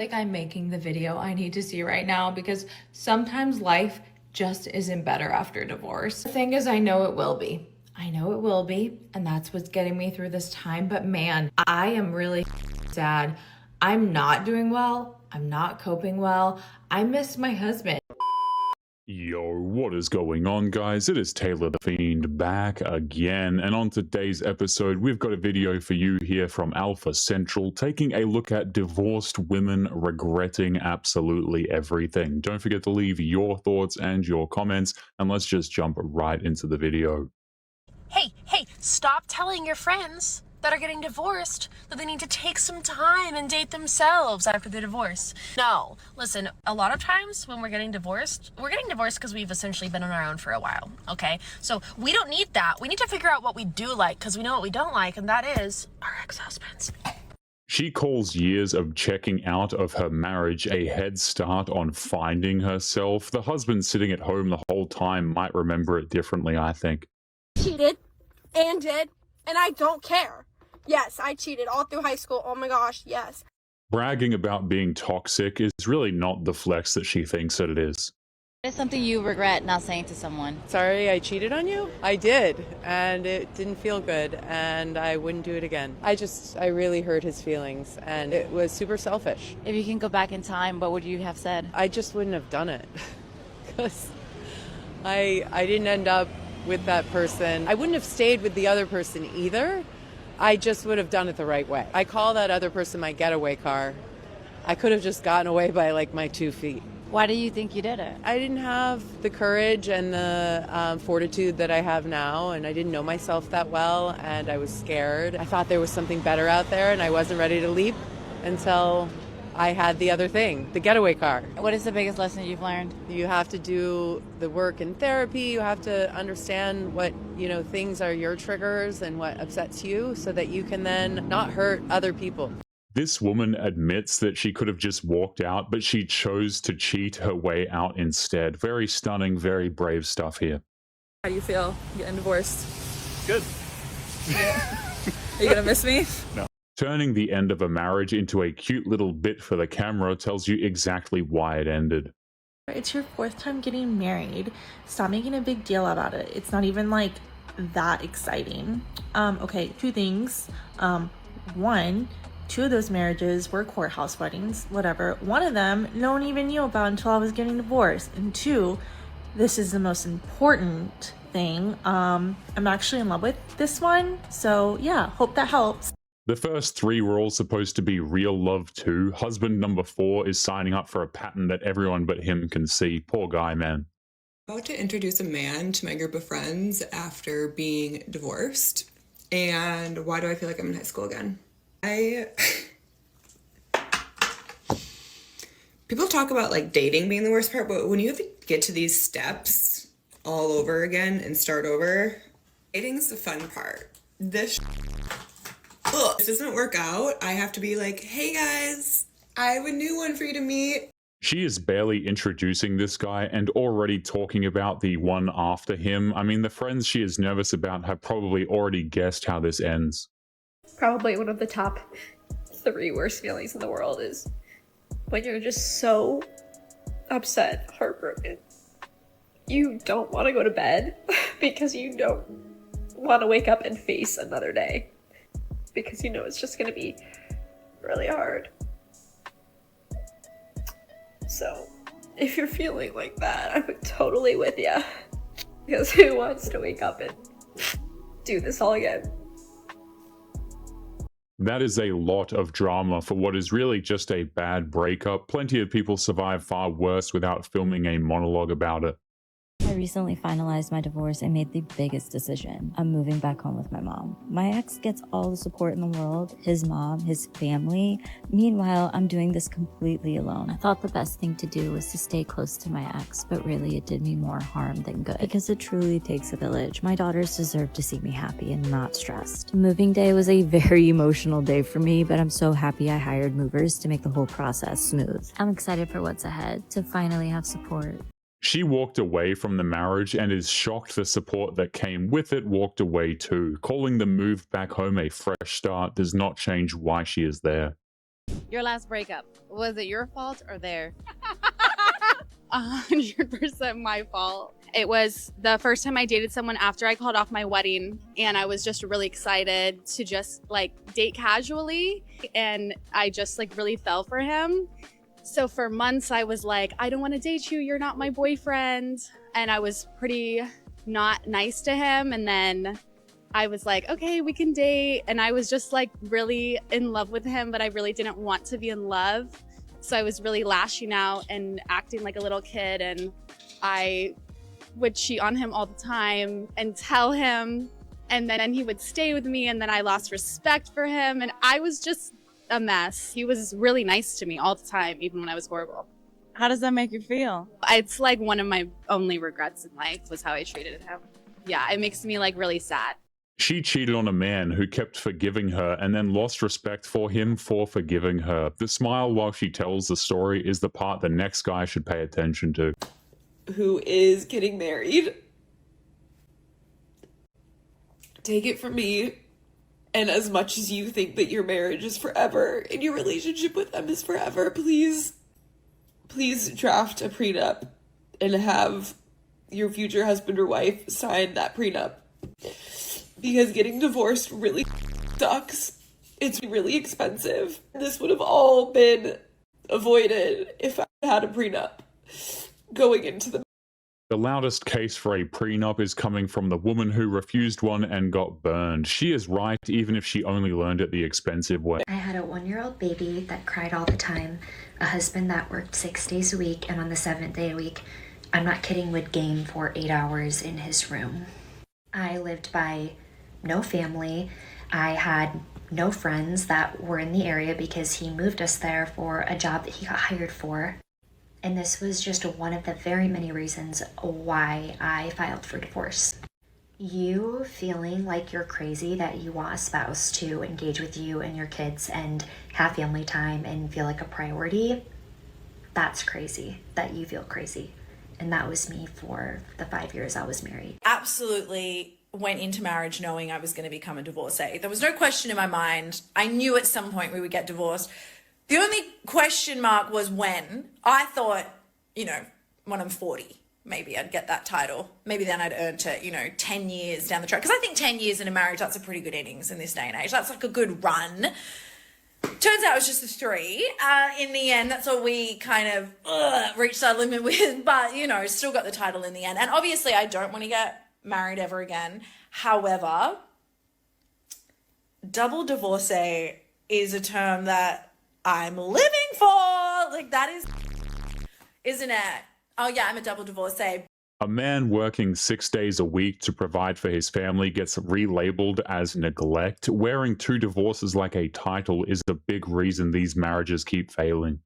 Like I'm making the video I need to see right now because sometimes life just isn't better after divorce. The thing is, I know it will be. I know it will be, and that's what's getting me through this time. But man, I am really sad. I'm not doing well. I'm not coping well. I miss my husband. Yo, what is going on, guys? It is Taylor the Fiend back again, and on today's episode, we've got a video for you here from Alpha Central, taking a look at divorced women regretting absolutely everything. Don't forget to leave your thoughts and your comments, and let's just jump right into the video. Hey, stop telling your friends that are getting divorced that they need to take some time and date themselves after the divorce. No, listen, a lot of times when we're getting divorced because we've essentially been on our own for a while, okay? So we don't need that. We need to figure out what we do like because we know what we don't like, and that is our ex-husbands. She calls years of checking out of her marriage a head start on finding herself. The husband sitting at home the whole time might remember it differently, I think. Cheated and did, and I don't care. Yes, I cheated all through high school. Oh my gosh, yes. Bragging about being toxic is really not the flex that she thinks that it is. What is something you regret not saying to someone? Sorry I cheated on you? I did, and it didn't feel good, and I wouldn't do it again. I really hurt his feelings, and it was super selfish. If you can go back in time, what would you have said? I just wouldn't have done it, because I didn't end up with that person. I wouldn't have stayed with the other person either. I just would have done it the right way. I call that other person my getaway car. I could have just gotten away by like my 2 feet. Why do you think you did it? I didn't have the courage and the fortitude that I have now, and I didn't know myself that well, and I was scared. I thought there was something better out there, and I wasn't ready to leap until I had the other thing, the getaway car. What is the biggest lesson you've learned? You have to do the work in therapy. You have to understand what, things are your triggers and what upsets you so that you can then not hurt other people. This woman admits that she could have just walked out, but she chose to cheat her way out instead. Very stunning, very brave stuff here. How do you feel getting divorced? Good. Are you gonna miss me? No. Turning the end of a marriage into a cute little bit for the camera tells you exactly why it ended. It's your 4th time getting married. Stop making a big deal about it. It's not even like that exciting. Okay, 2 things. 1, 2 of those marriages were courthouse weddings, whatever. One of them, no one even knew about until I was getting divorced. And 2, this is the most important thing. I'm actually in love with this one. So yeah, hope that helps. The first 3 were all supposed to be real love too. Husband number 4 is signing up for a pattern that everyone but him can see. Poor guy, man. About to introduce a man to my group of friends after being divorced. And why do I feel like I'm in high school again? People talk about like dating being the worst part, but when you have to get to these steps all over again and start over, dating's the fun part. This doesn't work out. I have to be like, hey guys, I have a new one for you to meet. She is barely introducing this guy and already talking about the one after him. I mean, the friends she is nervous about have probably already guessed how this ends. Probably one of the top 3 worst feelings in the world is when you're just so upset, heartbroken. You don't want to go to bed because you don't want to wake up and face another day because you know it's just going to be really hard. So if you're feeling like that, I'm totally with you, because who wants to wake up and do this all again? That is a lot of drama for what is really just a bad breakup. Plenty of people survive far worse without filming a monologue about it. I recently finalized my divorce and made the biggest decision. I'm moving back home with my mom. My ex gets all the support in the world, his mom, his family. Meanwhile, I'm doing this completely alone. I thought the best thing to do was to stay close to my ex, but really it did me more harm than good. Because it truly takes a village. My daughters deserve to see me happy and not stressed. Moving day was a very emotional day for me, but I'm so happy I hired movers to make the whole process smooth. I'm excited for what's ahead, to finally have support. She walked away from the marriage and is shocked the support that came with it walked away too. Calling the move back home a fresh start does not change why she is there. Your last breakup, was it your fault or their? 100% my fault. It was the first time I dated someone after I called off my wedding, and I was just really excited to just like date casually, and I just like really fell for him. So for months I was like, I don't want to date you, you're not my boyfriend, and I was pretty not nice to him. And then I was like, okay, we can date, and I was just like really in love with him, but I really didn't want to be in love. So I was really lashing out and acting like a little kid, and I would cheat on him all the time and tell him, and then he would stay with me, and then I lost respect for him, and I was just a mess. He was really nice to me all the time, even when I was horrible. How does that make you feel? It's like one of my only regrets in life was how I treated him. Yeah, it makes me like really sad. She cheated on a man who kept forgiving her and then lost respect for him for forgiving her. The smile while she tells the story is the part the next guy should pay attention to. Who is getting married. Take it from me, and as much as you think that your marriage is forever and your relationship with them is forever, please draft a prenup and have your future husband or wife sign that prenup. Because getting divorced really sucks. It's really expensive. This would have all been avoided if I had a prenup going into The loudest case for a prenup is coming from the woman who refused one and got burned. She is right, even if she only learned it the expensive way. I had a 1-year-old baby that cried all the time, a husband that worked 6 days a week, and on the 7th day a week, I'm not kidding, would game for 8 hours in his room. I lived by no family. I had no friends that were in the area because he moved us there for a job that he got hired for. And this was just one of the very many reasons why I filed for divorce. You feeling like you're crazy that you want a spouse to engage with you and your kids and have family time and feel like a priority, that's crazy, that you feel crazy. And that was me for the 5 years I was married. Absolutely went into marriage knowing I was going to become a divorcee. There was no question in my mind. I knew at some point we would get divorced. The only question mark was when. I thought, when I'm 40, maybe I'd get that title. Maybe then I'd earned it, 10 years down the track. Because I think 10 years in a marriage, that's a pretty good innings in this day and age. That's like a good run. Turns out it was just the 3. In the end, that's all we kind of reached our limit with. But, still got the title in the end. And obviously I don't want to get married ever again. However, double divorcee is a term that I'm living for. Like, that is, isn't it? Oh yeah, I'm a double divorcee. A man working 6 days a week to provide for his family gets relabeled as neglect. Wearing 2 divorces like a title is a big reason these marriages keep failing.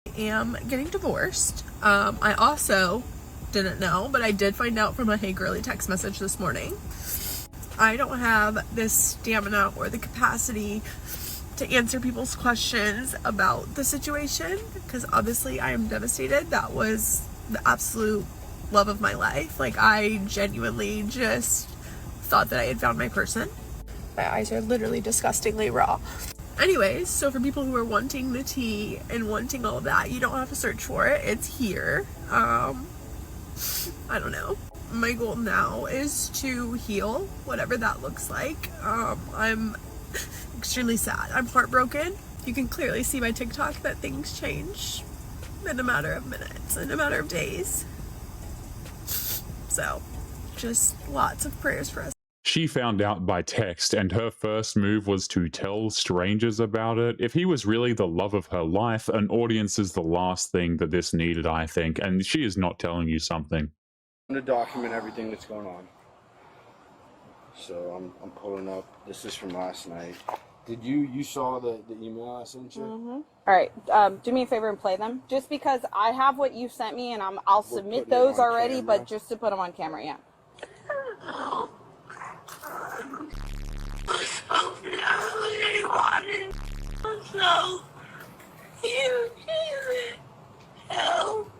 I am getting divorced. I also didn't know, but I did find out from a Hey Girly text message this morning. I don't have the stamina or the capacity to answer people's questions about the situation because obviously I am devastated. That was the absolute love of my life. Like, I genuinely just thought that I had found my person. My eyes are literally disgustingly raw. Anyways, so for people who are wanting the tea and wanting all of that, you don't have to search for it. It's here. I don't know. My goal now is to heal, whatever that looks like. I'm extremely sad. I'm heartbroken. You can clearly see my TikTok that things change in a matter of minutes, in a matter of days. So, just lots of prayers for us. She found out by text, and her first move was to tell strangers about it. If he was really the love of her life, an audience is the last thing that this needed, I think, and she is not telling you something. I'm going to document everything that's going on. So I'm pulling up. This is from last night. Did you saw the email I sent you? Mm-hmm. All right, do me a favor and play them. Just because I have what you sent me, and I'll submit those already, camera. But just to put them on camera, yeah. So you help.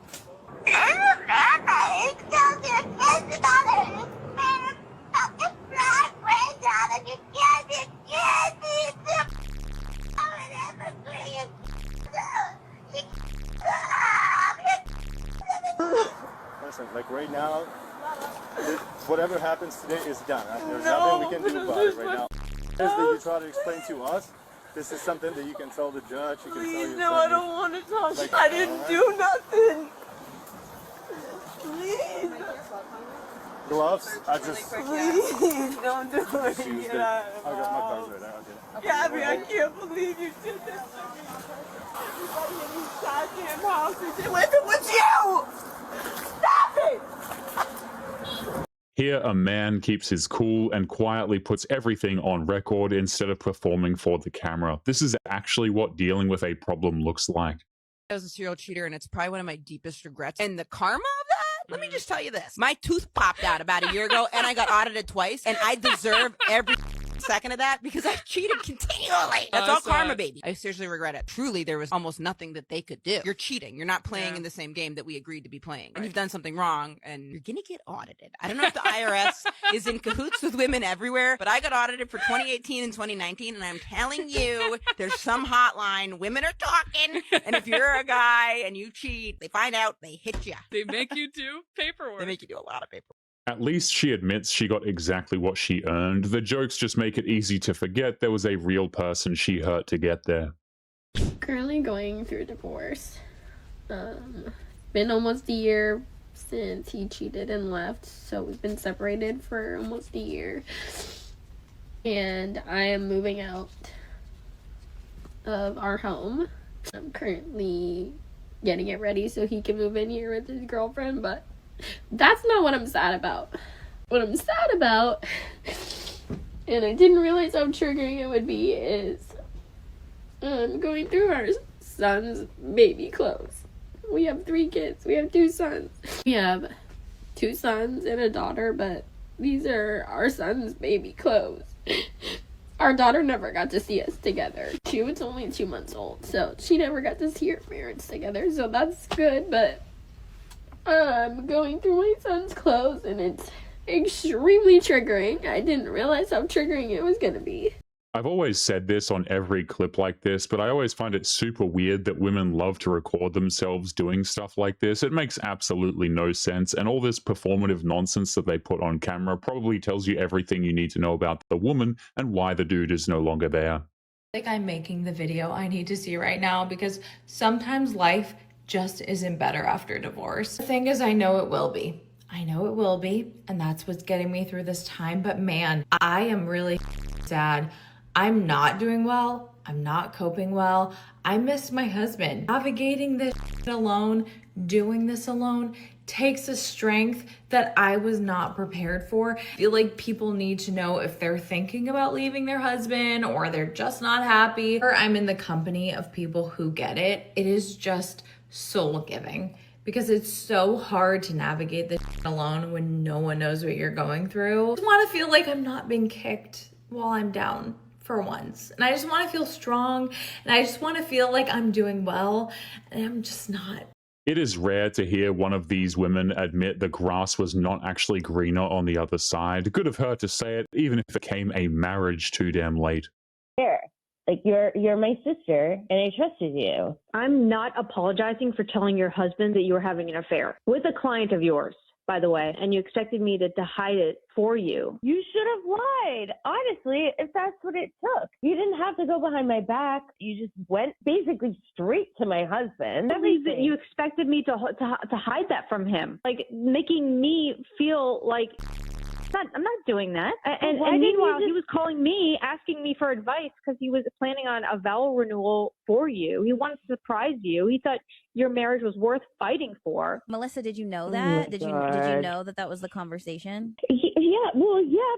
listen, like right now, whatever happens today is done. There's nothing we can do about it right now. As that you try to explain to us, this is something that you can tell the judge. You can tell your No, I don't want to talk. I didn't do nothing. Please. Gloves? I just. Please, don't do it. Shoes that, I got my cards right there. Okay. Gabby, I can't believe you did this to me. Everybody in these goddamn houses. If it was you! Stop it! Here, a man keeps his cool and quietly puts everything on record instead of performing for the camera. This is actually what dealing with a problem looks like. I was a serial cheater, and it's probably one of my deepest regrets. And the karma of that? Let me just tell you this. My tooth popped out about a year ago, and I got audited twice, and I deserve every second of that because I cheated continually. That's all karma, baby. I seriously regret it. Truly, there was almost nothing that they could do. You're cheating. You're not playing in the same game that we agreed to be playing. And you've done something wrong, and you're gonna get audited. I don't know if the IRS is in cahoots with women everywhere, but I got audited for 2018 and 2019, and I'm telling you, there's some hotline. Women are talking, and if you're a guy and you cheat, they find out, they hit you. They make you do paperwork. They make you do a lot of paperwork. At least she admits she got exactly what she earned. The jokes just make it easy to forget there was a real person she hurt to get there. Currently going through a divorce. Been almost a year since he cheated and left, so we've been separated for almost a year. And I am moving out of our home. I'm currently getting it ready so he can move in here with his girlfriend, but that's not what I'm sad about. What I'm sad about, and I didn't realize how triggering it would be, is going through our son's baby clothes. We have 3 kids. We have 2 sons. We have 2 sons and a daughter, but these are our son's baby clothes. Our daughter never got to see us together. She was only 2 months old, so she never got to see our parents together, so that's good, but I'm going through my son's clothes, and it's extremely triggering. I didn't realize how triggering it was going to be. I've always said this on every clip like this, but I always find it super weird that women love to record themselves doing stuff like this. It makes absolutely no sense, and all this performative nonsense that they put on camera probably tells you everything you need to know about the woman and why the dude is no longer there. Like I'm making the video I need to see right now because sometimes life just isn't better after divorce. The thing is, I know it will be. I know it will be, and that's what's getting me through this time, but man, I am really sad. I'm not doing well. I'm not coping well. I miss my husband. Navigating this alone, doing this alone, takes a strength that I was not prepared for. I feel like people need to know if they're thinking about leaving their husband or they're just not happy, or I'm in the company of people who get it. It is just soul giving because it's so hard to navigate this alone when no one knows what you're going through. I just want to feel like I'm not being kicked while I'm down for once. And I just want to feel strong, and I just want to feel like I'm doing well, and I'm just not. It is rare to hear one of these women admit the grass was not actually greener on the other side. Good of her to say it, even if it came a marriage too damn late. There. Like, you're my sister, and I trusted you. I'm not apologizing for telling your husband that you were having an affair with a client of yours, by the way, and you expected me to hide it for you. You should have lied, honestly, if that's what it took. You didn't have to go behind my back. You just went basically straight to my husband. That means that you expected me to hide that from him, like making me feel like... I'm not doing that. And meanwhile, he was calling me, asking me for advice because he was planning on a vow renewal for you. He wanted to surprise you. He thought your marriage was worth fighting for. Melissa, did you know that? Did you know that was the conversation? Yeah,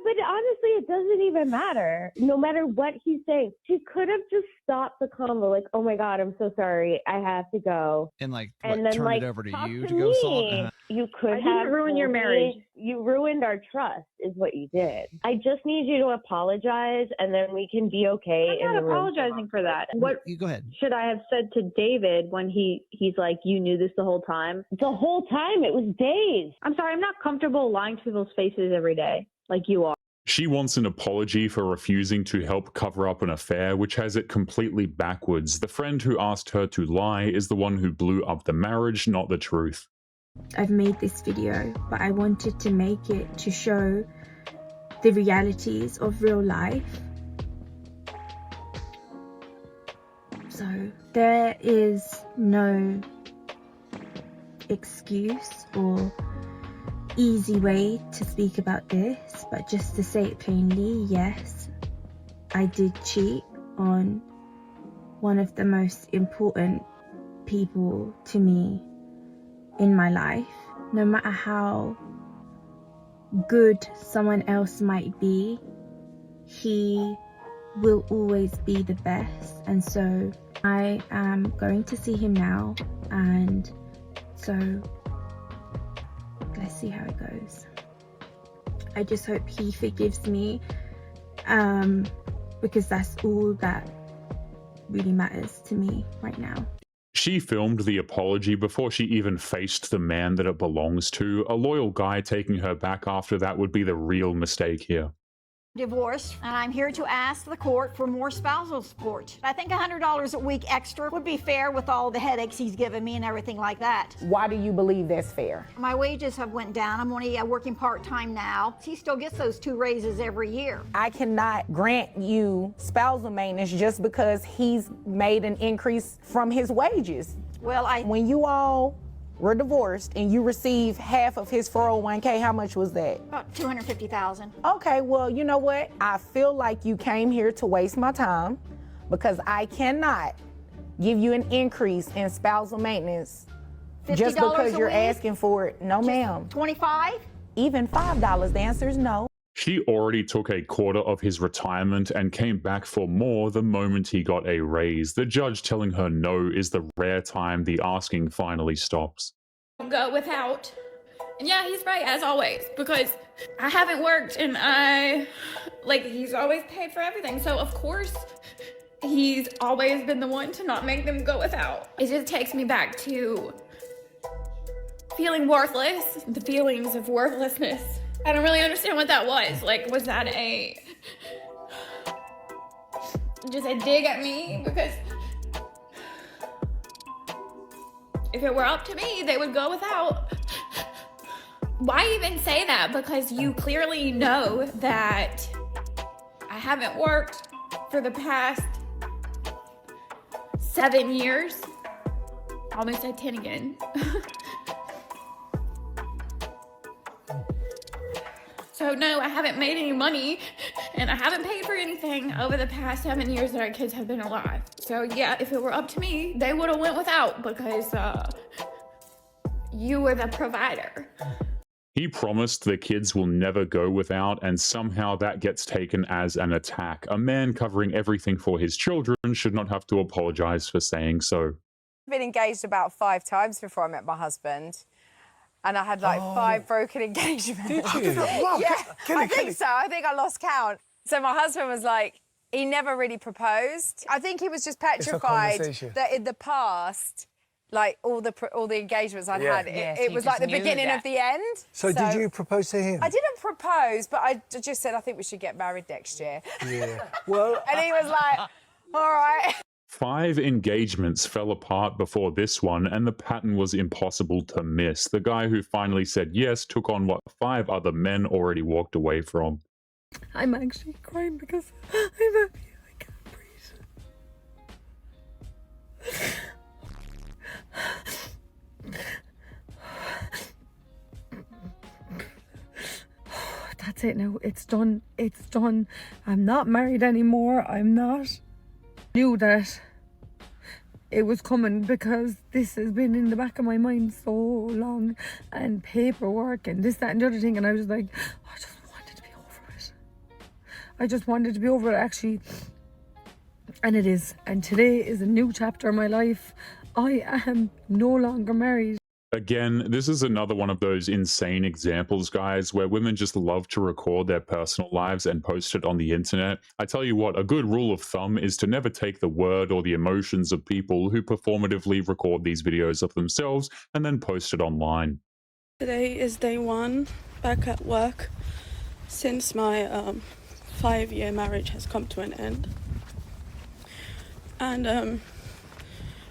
but honestly, it doesn't even matter. No matter what he's saying, she could have just stopped the convo. Like, oh my God, I'm so sorry, I have to go. And and then turn it over to you to go me. solve. You could have ruined your marriage. You ruined our trust, is what you did. I just need you to apologize, and then we can be okay. I'm not apologizing for that. What You go ahead. should I have said to David when he's like, you knew this the whole time? The whole time? It was days. I'm sorry, I'm not comfortable lying to people's faces every day like you are. She wants an apology for refusing to help cover up an affair, which has it completely backwards. The friend who asked her to lie is the one who blew up the marriage, not the truth. I've made this video, but I wanted to make it to show the realities of real life. So there is no excuse or easy way to speak about this, but just to say it plainly, yes, I did cheat on one of the most important people to me in my life. No matter how good someone else might be, he will always be the best. And so I am going to see him now, and so let's see how it goes. I just hope he forgives me, because that's all that really matters to me right now. She filmed the apology before she even faced the man that it belongs to. A loyal guy taking her back after that would be the real mistake here. Divorced, and I'm here to ask the court for more spousal support. I think $100 a week extra would be fair with all the headaches he's given me and everything like that. Why do you believe that's fair? My wages have went down. I'm only working part-time now. He still gets those 2 raises every year. I cannot grant you spousal maintenance just because he's made an increase from his wages. Well, when you all were divorced and you receive half of his 401k, how much was that? About $250,000. Okay, well, you know what? I feel like you came here to waste my time because I cannot give you an increase in spousal maintenance just because you're asking for it. No, ma'am. 25? Even $5. The answer is no. She already took a quarter of his retirement and came back for more the moment he got a raise. The judge telling her no is the rare time the asking finally stops. Go without. And yeah, he's right, as always, because I haven't worked and he's always paid for everything. So, of course, he's always been the one to not make them go without. It just takes me back to feeling worthless, the feelings of worthlessness. I don't really understand what that was. Like, was that just a dig at me? Because if it were up to me, they would go without. Why even say that? Because you clearly know that I haven't worked for the past 7 years. Almost said 10 again. So no, I haven't made any money and I haven't paid for anything over the past 7 years that our kids have been alive. So yeah, if it were up to me, they would have went without because you were the provider. He promised the kids will never go without, and somehow that gets taken as an attack. A man covering everything for his children should not have to apologize for saying so. I've been engaged about 5 times before I met my husband. And I had 5 broken engagements. Did you? Wow, yeah, I think so. I think I lost count. So my husband was like, he never really proposed. I think he was just petrified that in the past, all the engagements I'd had, it was like the beginning of the end. So did you propose to him? I didn't propose, but I just said, I think we should get married next year. Yeah. Well. And he was like, all right. 5 engagements fell apart before this one, and the pattern was impossible to miss. The guy who finally said yes took on what 5 other men already walked away from. I'm actually crying because I'm happy. I can't breathe. That's it now. It's done. It's done. I'm not married anymore. I'm not. Knew that it was coming because this has been in the back of my mind so long, and paperwork and this, that and the other thing, and I was like, I just wanted to be over it. I just wanted to be over it, actually, and it is. And today is a new chapter in my life. I am no longer married. Again, this is another one of those insane examples, guys, where women just love to record their personal lives and post it on the internet. I tell you what, a good rule of thumb is to never take the word or the emotions of people who performatively record these videos of themselves and then post it online. Today is day 1 back at work since my 5-year marriage has come to an end. And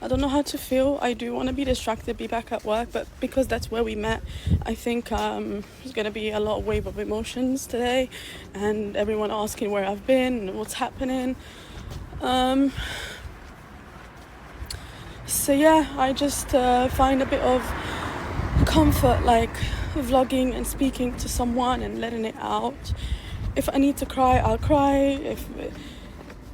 I don't know how to feel. I do want to be distracted, be back at work, but because that's where we met, I think there's going to be a lot of wave of emotions today, and everyone asking where I've been and what's happening. So yeah, I just find a bit of comfort, like vlogging and speaking to someone and letting it out. If I need to cry, I'll cry. If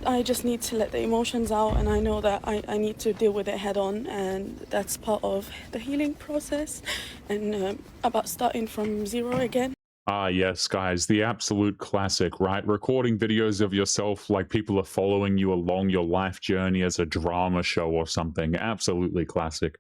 I just need to let the emotions out, and I know that I need to deal with it head on, and that's part of the healing process, and about starting from zero again. Ah, yes, guys, the absolute classic, right? Recording videos of yourself like people are following you along your life journey as a drama show or something. Absolutely classic.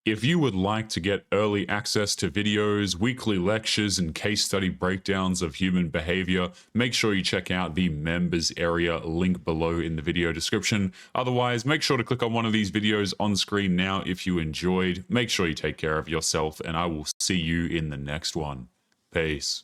If you would like to get early access to videos, weekly lectures, and case study breakdowns of human behavior, make sure you check out the members area link below in the video description. Otherwise, make sure to click on one of these videos on screen now if you enjoyed. Make sure you take care of yourself, and I will see you in the next one. Peace.